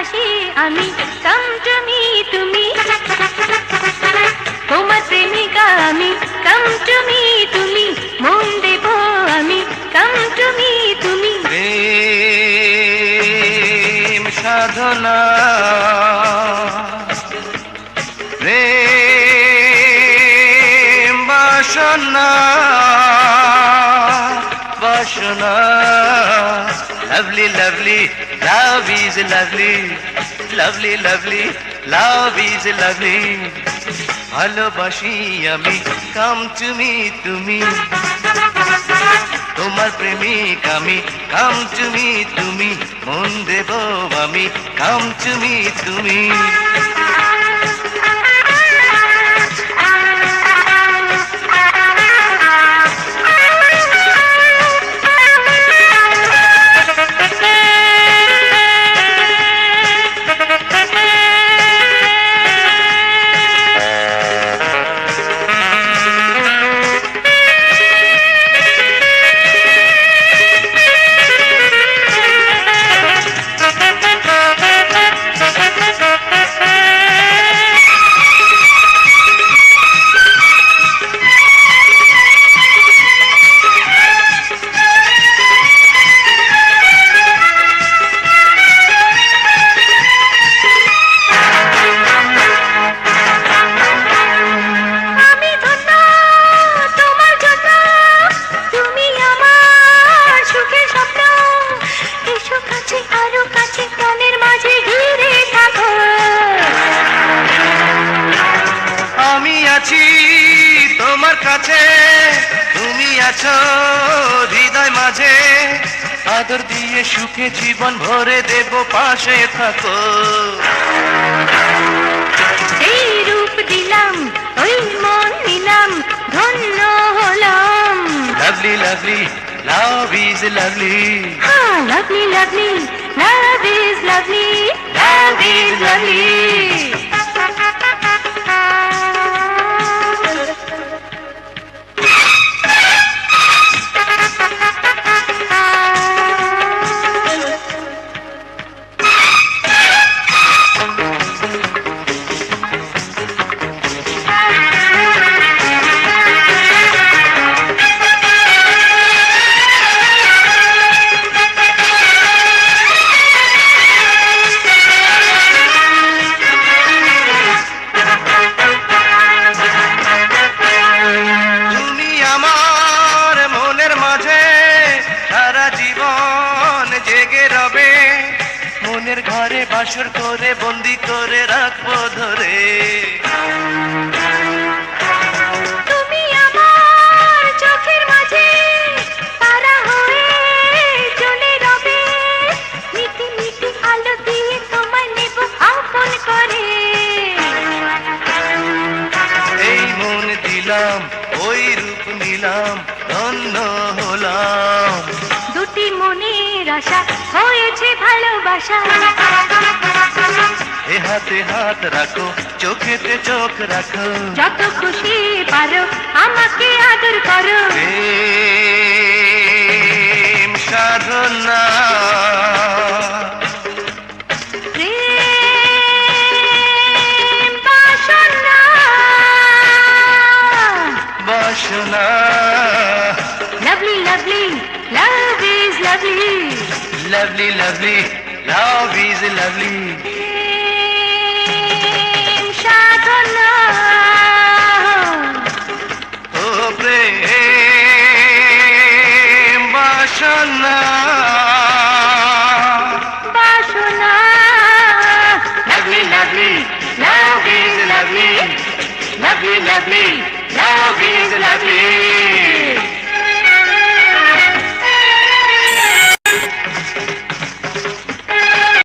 ভালোবাসি আমি, come to me তুমি, তোমার প্রেমিকা আমি, come to me তুমি, মন দেব আমি, come to me তুমি। প্রেম সাধনা, প্রেম বাসনা, বাসনা, lovely lovely love is lovely, lovely lovely love is lovely, ভালোবাসি আমি, come to me তুমি, তোমার প্রেমিক আমি, come to me তুমি, মন দেব আমি, come to me তুমি। তোমার কাছে তুমি আছো হৃদয় মাঝে, আদর দিয়ে সুখে জীবন ভরে দেব, পাশে থাকো। এই রূপ দিলাম, ওই মন নিলাম, ধন্য হলাম। Lovely lovely love is lovely, lovely lovely love is lovely, love is lovely। মনের ঘরে বাসর করে বন্দি করে রাখবো ধরে, তুমি আমার চোখের মাঝে তারা হয়ে জ্বলে রবে, মিটি মিটি আলো দিয়ে তোমায় নেব আপন করে। এই মন দিলাম, ওই রূপ নিলাম, ধন্য হলাম। দুটি মনের আশা হয়েছে ভালোবাসা, এ হাতে হাত রাখো, চোখেতে চোখ রাখো, যত খুশি পারো আমাকে আদর করো। প্রেম সাধনা, প্রেম বাসনা, বাসনা, lovely lovely love is lovely, lovely lovely love is lovely। প্রেম সাধনা, ও প্রেম বাসনা, বাসনা, lovely lovely love is lovely, lovely lovely love is lovely।